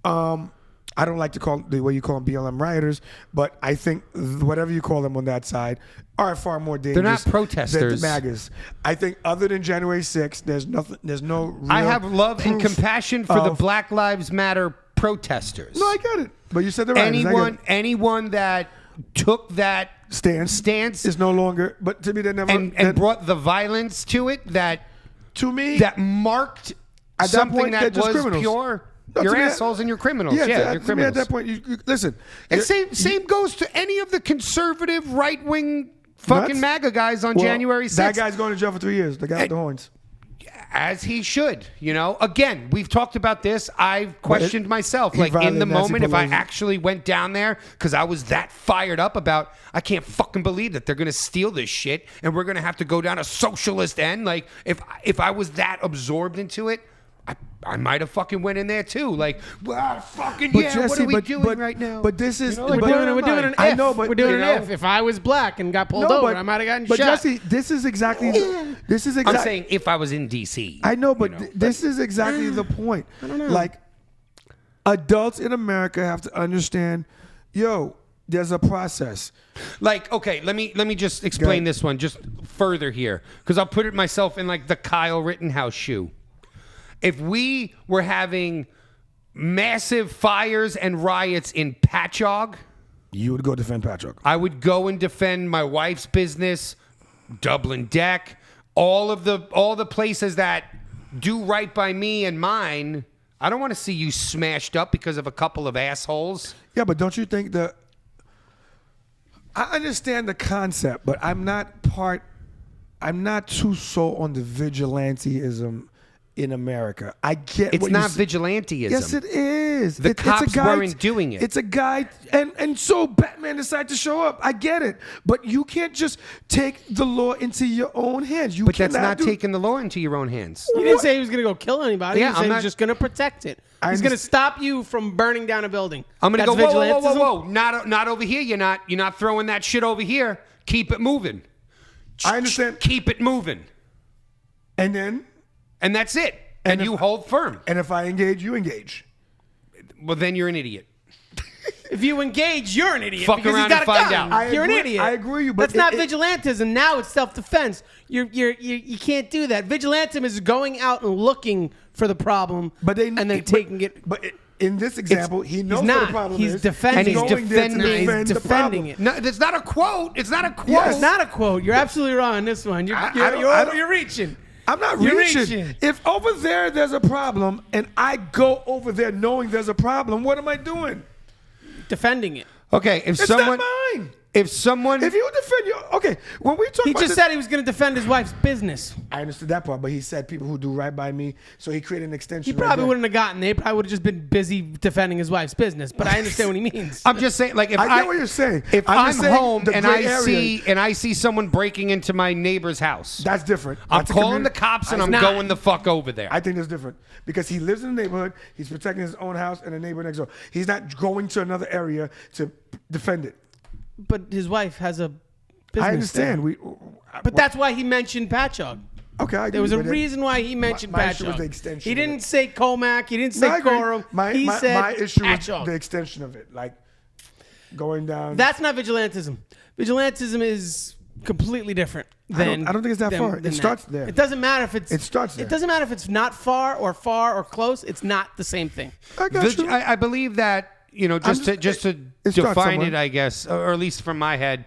I don't like to call the way you call them BLM rioters, but I think whatever you call them on that side are far more dangerous. not protesters. Than the MAGAs. I think other than January 6th, there's nothing. There's no. Real I have love and proof compassion for the of- Black Lives Matter protesters. No, I get it. But you said the rioters. I get it. anyone that took that stance is no longer. But to me, they never. and brought the violence to it that to me marked At that something point, they're that just was criminals. pure. No, You're to me, assholes and you're criminals. Yeah, Yeah, to, you're to me criminals. at that point, you listen. And you're- same goes to any of the conservative right wing fucking Nuts? MAGA guys on well, January 6th. That guy's going to jail for 3 years. The guy with the horns. As he should, you know. Again, we've talked about this. I've questioned myself. he Like in the violated Nancy moment, if I Pelosi. actually went down there because I was that fired up about, I can't fucking believe that they're gonna steal this shit and we're gonna have to go down a socialist end. Like if I was that absorbed into it, I might have fucking went in there too. Like, well, fucking But yeah. Jesse, what are we but- doing but- right now? but this is- You know, like, but- what am We're doing I? an if. I know, but- we're doing you an know- if. If I was black and got pulled over, I might have gotten but shot. Jesse, this is exactly. This is I'm exactly. saying if I was in DC. I know, but you know, this is exactly the point. I don't know. Like, adults in America have to understand. Yo, there's a process. Like, okay, let me just explain ahead. this one just further here, because I'll put it myself in like the Kyle Rittenhouse shoe. If we were having massive fires and riots in Patchogue, You would go defend Patrick. I would go and defend my wife's business, Dublin Deck, all the places that do right by me and mine. I don't want to see you smashed up because of a couple of assholes. Yeah, but don't you think that? I understand the concept, but I'm not too sold on the vigilanteism in America. I get It's what not you vigilanteism. Yes, it is. The It's cops a guy, weren't doing it. It's a guy, and so Batman decided to show up. I get it, but you can't just take the law into your own hands. You But that's cannot not do- taking the law into your own hands. He didn't say he was going to go kill anybody. Yeah, he said I'm he not- was just going to protect it. I He's going to understand. stop you from burning down a building. I'm gonna That's go. Whoa, vigilantism? whoa. Not over here. You're not throwing that shit over here. Keep it moving. I understand. Keep it moving, And then, and that's it. And if- you hold firm. and if I engage, you engage. Well, then you're an idiot. If you engage, you're an idiot. Fuck because around he's got and a find gun. out. You're an agree- idiot. I agree with you, but that's not it- vigilantism. Now it's self-defense. You can't do that. Vigilantism is going out and looking for the problem, But they and then taking it. But in this example, he knows he's what not. the problem He's is. defending And he's going there to defending- he's defend the defending problem. it. No, it's not a quote. It's not a quote. Yes. It's not a quote. You're absolutely wrong on this one. You're, I you're, don't- you're, I over- don't- you're reaching. I'm not You're reaching. reaching. If over there's a problem, and I go over there knowing there's a problem, what am I doing? Defending it. Okay, if It's someone, not mine. if someone, If you defend your okay, when we talk He about just this, said he was going to defend his wife's business. I understood that part, but he said people who do right by me, so he created an extension. He right probably there. wouldn't have gotten there. He probably would have just been busy defending his wife's business. But I understand what he means. I'm just saying, like, if I get what you're saying. If I'm I'm, just saying home the and gray I area- see someone breaking into my neighbor's house, That's different. I'm That's a calling the community- cops and It's I'm not. going the fuck over there. I think that's different because he lives in the neighborhood. He's protecting his own house and the neighbor next door. He's not going to another area to defend it. But his wife has a business. I understand. there. But that's why he mentioned Patchogue. Okay, I agree, There was a but reason why he mentioned my Pat issue was Chung. the extension He of didn't it. say Comac. He didn't No, I say agree. Corum. He said my issue Pat was Chung. the extension of it, like going down. That's not vigilantism. Vigilantism is completely different than. I don't think it's that far. It starts there. It doesn't matter if it's. It starts there. It doesn't matter if it's not far or close. It's not the same thing. I got you. I believe that, just to it starts define somewhere. it, I guess, or at least from my head,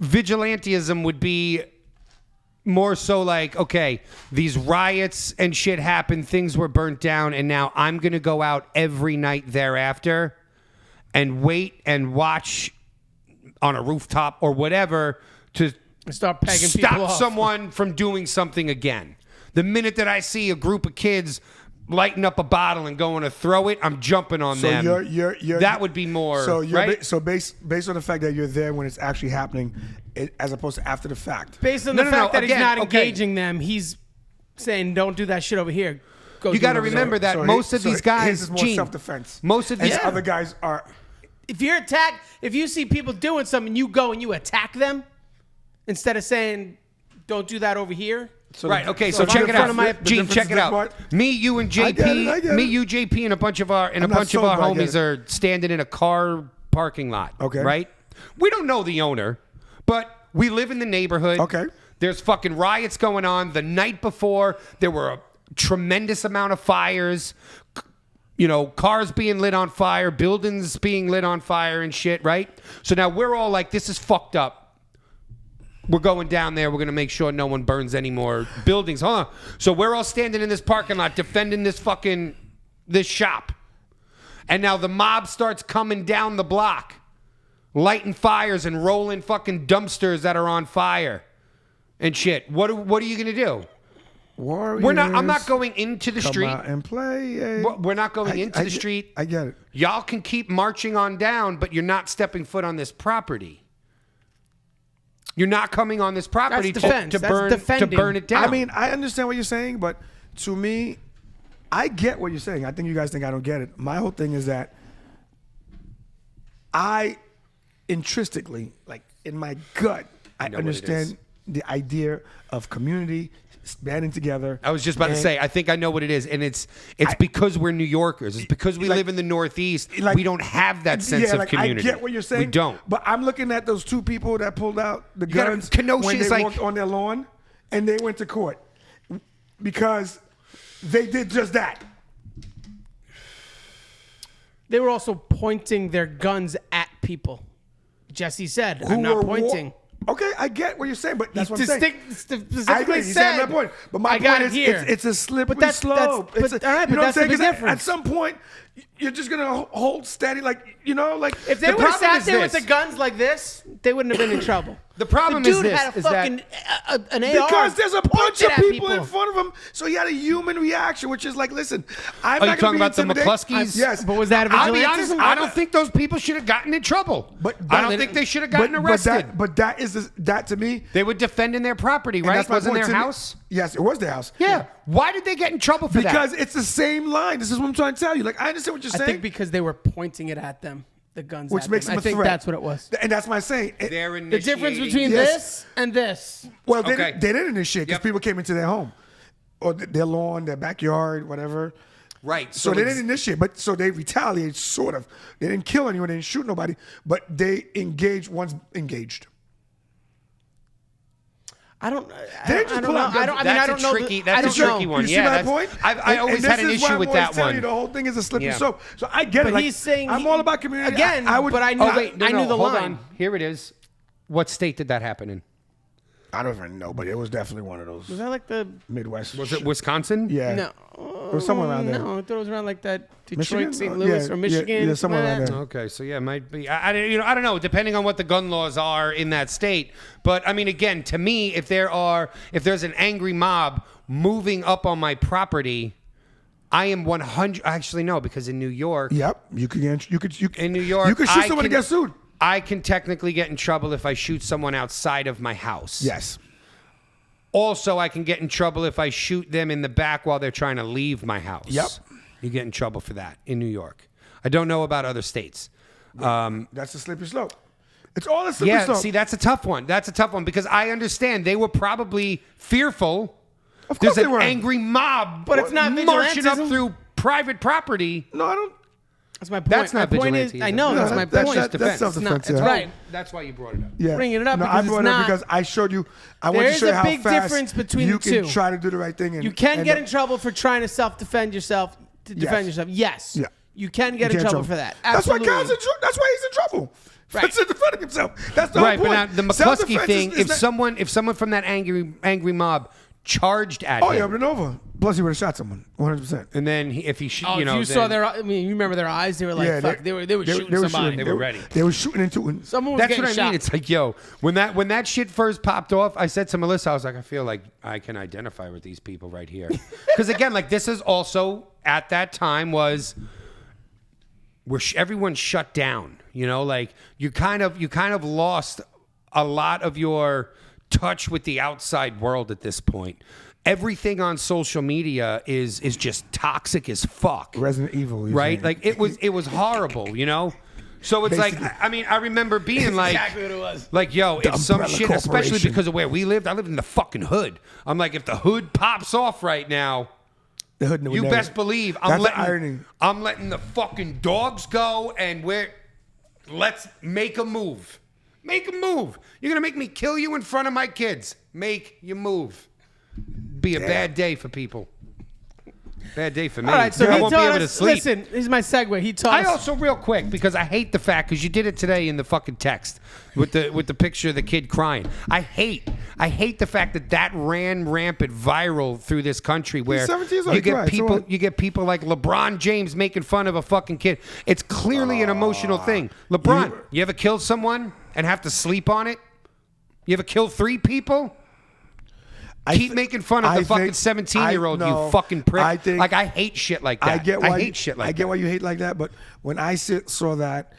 vigilantism would be more so like, okay, these riots and shit happened, things were burnt down, and now I'm going to go out every night thereafter and wait and watch on a rooftop or whatever to Start pegging people stop off. someone from doing something again. The minute that I see a group of kids lighting up a bottle and going to throw it, I'm jumping on So them. you're that would be more, So you're right? based on the fact that you're there when it's actually happening, as opposed to after the fact. Based on No, the no, fact no, that again, he's not okay. engaging them, he's saying, "Don't do that shit over here." Go You do got to it over there." remember that So most of so these guys, his is more Gene, self-defense. most of and these other guys are. If you're attacked, if you see people doing something, you go and you attack them instead of saying, "Don't do that over here." So Right. Okay. So if I'm check in it front out, of my- the Gene. difference Check is it this out. part. Me, you, and JP. I get it. Me, you, JP, and a bunch of our I'm not homies sober, I get are standing in a car parking lot. Okay. Right. We don't know the owner, but we live in the neighborhood. Okay. There's fucking riots going on. The night before, there were a tremendous amount of fires. Cars being lit on fire, buildings being lit on fire and shit, right? So now we're all like, this is fucked up. We're going down there. We're going to make sure no one burns any more buildings. Hold on. So we're all standing in this parking lot defending this shop. And now the mob starts coming down the block, lighting fires and rolling fucking dumpsters that are on fire and shit. What are you going to do? Warriors, I'm not going into the come street. out and play. We're not going into the street. I get it. Y'all can keep marching on down, but you're not stepping foot on this property. You're not coming on this property That's defense. to That's burn defending. it down. I mean, I understand what you're saying, but to me, I get what you're saying. I think you guys think I don't get it. My whole thing is that I intrinsically, like in my gut, I know what it is. understand the idea of community banding together. I was just about to and- say, I think I know what it is, and it's because we're New Yorkers. It's because we like- live in the Northeast. like- we don't have that sense of community. I get what you're saying. We don't. But I'm looking at those two people that pulled out the gotta- guns Kenosha when is they like- walked on their lawn, and they went to court because they did just that. They were also pointing their guns at people. Jesse said, "I'm not were pointing." Okay, I get what you're saying, but that's what I'm saying. I Specifically agree. He's said, saying my point. But my I got point it is, here. it's a slippery But slope. all right, You but know what that's I'm the saying? big 'Cause difference. at some point, you're just gonna hold steady, like If they The would have problem sat is there with this. the guns like this, they wouldn't have been in trouble. The problem the is dude this, had a is that- fucking an AR because there's a bunch pointed of at people in front of him, so he had a human reaction, which is like, listen, I'm Are not you talking gonna about the be intimidated. McCluskeys? Yes, But was that a I'll be honest, vigilantism? I don't think those people should have gotten in trouble. I don't think they should have gotten arrested. But that is that to me. They were defending their property, and right? that's my Wasn't point their to me. house? Yes, it was their house. Yeah. Why did they get in trouble for that? Because it's the same line. This is what I'm trying to tell you. Like, I understand what you're I saying. think because they were pointing it at them, the guns. which at makes them. them a I think threat. that's what it was. And that's my saying. They're The difference initiating- between Yes. this and this. Well, they, Okay. they didn't initiate because Yep. people came into their home or their lawn, their backyard, whatever. Right. So they didn't initiate, but so they retaliated, sort of. They didn't kill anyone, they didn't shoot nobody, but they engaged once engaged. I don't. They I just don't pull know. out I don't. I mean, I That's don't a know. tricky- I that's a don't tricky know. one. You see Yeah, my that's- point? I always and had an this is issue why with I'm always that telling one. You, the whole thing is a slippery Yeah. slope. So I get But it. Like, he's saying I'm all about community. again. I would. But I knew. Oh wait, no, I knew the hold line. on. Here it is. What state did that happen in? I don't even know, but it was definitely one of those Was that like the? Midwest. Was it Wisconsin? Yeah. No. It was somewhere around there. No, I thought it was around like that Detroit, Michigan? St. Oh, Louis, yeah, or Michigan. yeah, somewhere around there. Okay, so yeah, it might be. I don't know. Depending on what the gun laws are in that state, but I mean, again, to me, if there's an angry mob moving up on my property, I am 100. Actually, no, because in New York, Yep. You could. in New York, you could shoot I someone and can- get sued. I can technically get in trouble if I shoot someone outside of my house. Yes. Also, I can get in trouble if I shoot them in the back while they're trying to leave my house. Yep. You get in trouble for that in New York. I don't know about other states. That's a slippery slope. It's all a slippery Yeah, slope. see, that's a tough one. That's a tough one because I understand they were probably fearful. Of course There's they an were. angry mob, But it's not marching up vigilantism. through private property. No, I don't. That's my point. That's not my point is, vigilantism. I know No, that's my that's point. just defense. That's It's not- self-defense, it's yeah. right. That's why you brought it up. Yeah. Bringing it up No, because I it's brought it not- up because I showed you. I want There to is show you a how big fast difference between you the can two. try to do the right thing. And, You can and get in trouble for trying to self-defend yourself. To defend yourself, yes. Yeah. You can get You in get trouble for that. That's why Absolutely. Kyle's in trouble. That's why he's in trouble. Right. For defending himself. That's the Right, whole but point. now the McCluskey Self-defense thing, is if someone from that angry mob charged at Oh, him, yeah, been over. Plus, he would have shot someone. 100%. and then if he Oh, you know, you saw then- their. I mean, you remember their eyes? They were like, "Fuck!" They were shooting somebody. They were ready. They were shooting into it. Someone was That's getting what I shot. mean. It's like, yo, when that shit first popped off, I said to Melissa, I was like, I feel like I can identify with these people right here. Because again, like this is also at that time was where everyone shut down. You know, like you kind of lost a lot of your touch with the outside world at this point. Everything on social media is just toxic as fuck. Resident Evil. you're Right? saying. Like it was horrible, you know? So it's Basically. like, I mean, I remember being like, exactly what it was. like, yo, if some umbrella shit, especially corporation. because of where we lived, I lived in the fucking hood. I'm like, if the hood pops off right now, The hood would you never- best believe That's the irony. I'm letting the fucking dogs go and let's make a move. Make a move. You're going to make me kill you in front of my kids. Make your move. Be a bad day for people. Bad day for me. All right, so I he won't be taught able to us. sleep. Listen, here's my segue. He taught I us. also, real quick, because I hate the fact, because you did it today in the fucking text with the picture of the kid crying. I hate the fact that ran rampant viral through this country where 17 years old, you he cried, so what? get people like LeBron James making fun of a fucking kid. It's clearly an emotional thing. LeBron, you ever killed someone and have to sleep on it? You ever kill 3 people? Keep making fun of the fucking 17-year-old, you fucking prick. I think, like, I hate shit like that. I get why hate shit like that. I get why you hate like that, but when I saw that,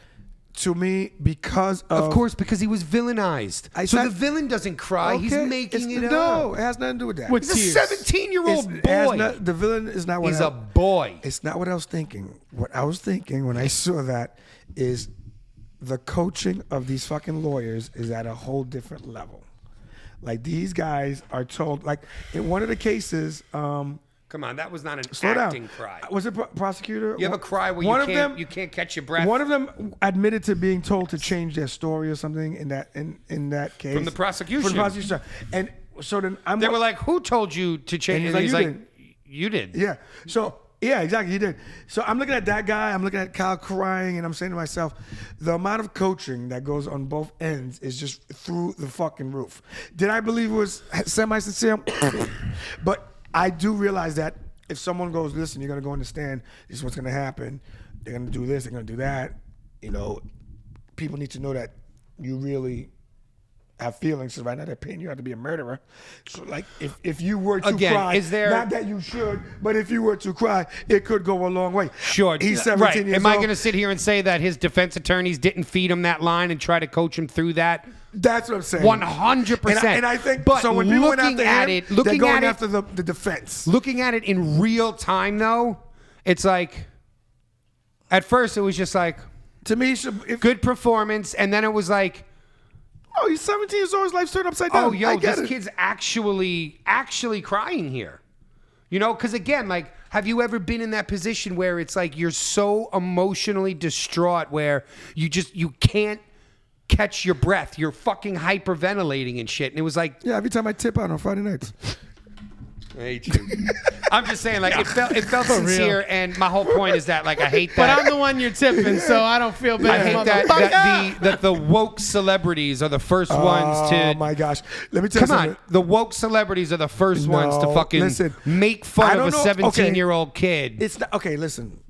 to me, because Of course, because he was villainized. So said- the villain doesn't cry. He's Okay, making it's- it No, up. it has nothing to do with that. With He's a tears. 17-year-old It has boy. the villain is not what He's a boy. It's not what I was thinking. What I was thinking when I saw that is the coaching of these fucking lawyers is at a whole different level. Like these guys are told, like in one of the cases, Come on, that was not an slow acting down. cry. Was it prosecutor? You ever cry where you can't catch your breath? One of them admitted to being told to change their story or something in that case. From the prosecution. From the prosecution. And so then They were like, "Who told you to change?" And And he's he's like, like, "You did." Yeah. So yeah, exactly. He did. So I'm looking at that guy. I'm looking at Kyle crying, and I'm saying to myself, the amount of coaching that goes on both ends is just through the fucking roof. Did I believe it was semi-sincere? But I do realize that if someone goes, listen, you're gonna go on the stand. This is what's gonna happen. They're gonna do this. They're gonna do that. You know, people need to know that you really have feelings. So right now they're paying you out to be a murderer. So like if you were to Again, cry, is there- not that you should, but if you were to cry, it could go a long way. Sure. He's 17 right. years Am I old. going to sit here and say that his defense attorneys didn't feed him that line and try to coach him through that? That's what I'm saying. 100%. And I think But so. When people went looking after at him, it- they're looking going at it- after the defense. Looking at it in real time, though, it's like, at first it was just like, To me, if, good performance, and then it was like, oh, he's 17 years old. His life's turned upside down. oh, yo, I get this it. kid's actually crying here. You know, because again, like, have you ever been in that position where it's like you're so emotionally distraught where you can't catch your breath? You're fucking hyperventilating and shit. And it was like, Yeah, every time I tip out on Friday nights. I hate you. I'm just saying, like, it felt sincere, and my whole point is that, like, I hate But that. I'm the one you're tipping, so I don't feel bad. I hate that the woke celebrities are the first ones to. Oh my gosh! Let me tell you Come something. on, the woke celebrities are the first ones to No, fucking listen, make I fun of don't a know- okay. 17-year-old kid. It's not okay. Listen,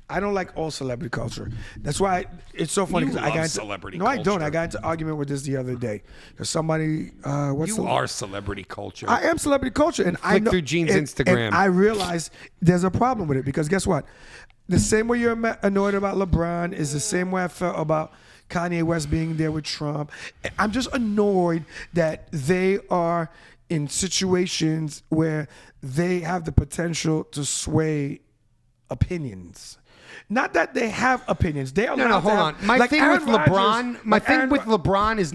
I don't like all celebrity culture. That's why it's so funny. You 'cause I love got into, celebrity No, I don't. culture. I got into argument with this the other day. Because somebody, what's You the, are celebrity culture. I am celebrity culture, and I Flick know through Gene's and- Instagram. And I realize there's a problem with it because guess what? The same way you're annoyed about LeBron is the same way I felt about Kanye West being there with Trump. I'm just annoyed that they are in situations where they have the potential to sway opinions. not that they have opinions. They are No, hold on. My thing with LeBron is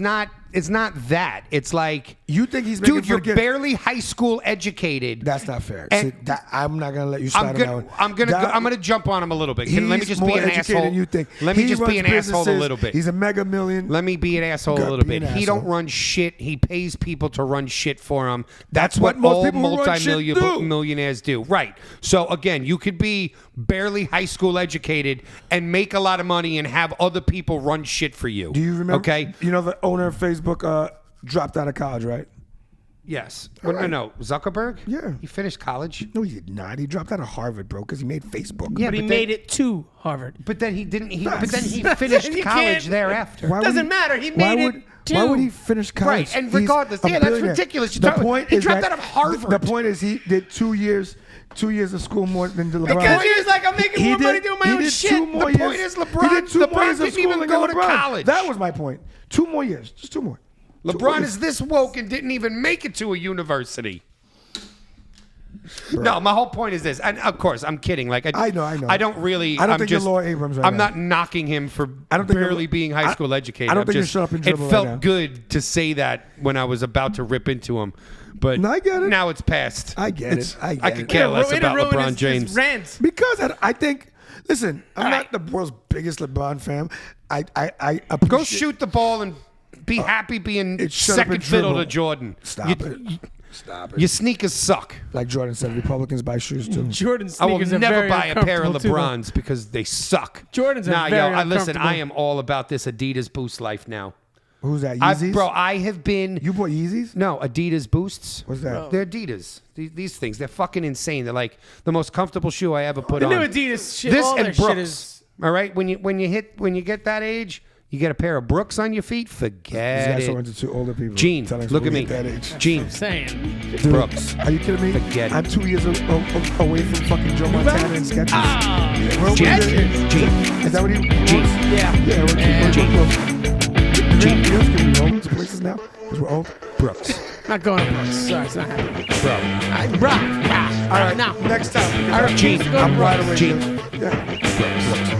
not that. It's like you think he's dude, you're barely high school educated. That's not fair. And See, I'm not gonna let you slide on that one. I'm gonna jump on him a little bit. Let me just be more an educated asshole. than you think. Let me He just be an runs asshole a businesses. little bit. He's a mega million. Let me be an asshole a God, little be bit. an He asshole. don't run shit. He pays people to run shit for him. That's what what most all people who run shit do. multimillionaires do. Right. So again, you could be barely high school educated and make a lot of money and have other people run shit for you. Do you remember? Okay. You know the owner of Facebook dropped out of college, right? Yes. Well, no. Zuckerberg? Yeah. He finished college. No, he did not. He dropped out of Harvard, bro, because he made Facebook. Yeah, But he but made it to Harvard. But then he didn't. But then he finished You college can't- thereafter. Why would Doesn't he- matter. He why made would, it to. Why would he finish college? Right, and He's regardless, a yeah, that's billionaire. ridiculous. The point he is dropped that- out of Harvard. The point is he did 2 years of school more than LeBron. Because he was like, I'm making more money doing my own shit. Two more The years. point is LeBron- He did 2 LeBron more years of didn't even schooling go than to LeBron. college. That was my point. 2 more years. Just 2 more. 2 more LeBron years. is this woke and didn't even make it to a university. No, my whole point is this, and of course I'm kidding. Like I know. I don't really. I don't I'm think just, you're Laura Abrams right I'm now. not knocking him for I don't think barely you're- being high school educated. I don't I'm think you're just, shut up and it dribble right felt now. good to say that when I was about to rip into him, but No, I get it. now it's past. I get it. I get I could it. care less Way to about ruin LeBron his James. rant. Because I think, listen, I'm All not right. the world's biggest LeBron fan. I appreciate. Go shoot the ball and be happy being shut up and second fiddle to dribble. Jordan. Stop it. Stop it. Your sneakers suck. Like Jordan said, Republicans buy shoes too. Jordan I will sneakers are never very buy a pair of uncomfortable, too, though. LeBrons because they suck. Jordans are nah, very listen, I uncomfortable. am all about this Adidas Boost life now. Who's that? Yeezys? I have been. You bought Yeezys? No, Adidas Boosts. What's that? They're Adidas. These things, they're fucking insane. They're like the most comfortable shoe I ever put The on. new Adidas shit. This all and their shit Brooks. is. All right, when you get that age, you get a pair of Brooks on your feet. These Forget guys are it. into 2 older people. Gene, Telling us look when at we me. get That age. Gene, Saying. Dude, Brooks. Are you kidding me? Forget it. I'm 2 years away from fucking Joe Montana and Skechers. Ah, Well, Gene, Is Gene, that what he? Gene. yeah. Yeah, we're Gene. Gene. Can we roll into places now? Because we're old. Brooks. Not going to Brooks. Sorry, it's not happening. Bro. All right, now. Next time. All right, Gene. go to I'm right Brooks. away. Gene. Yeah. Brooks.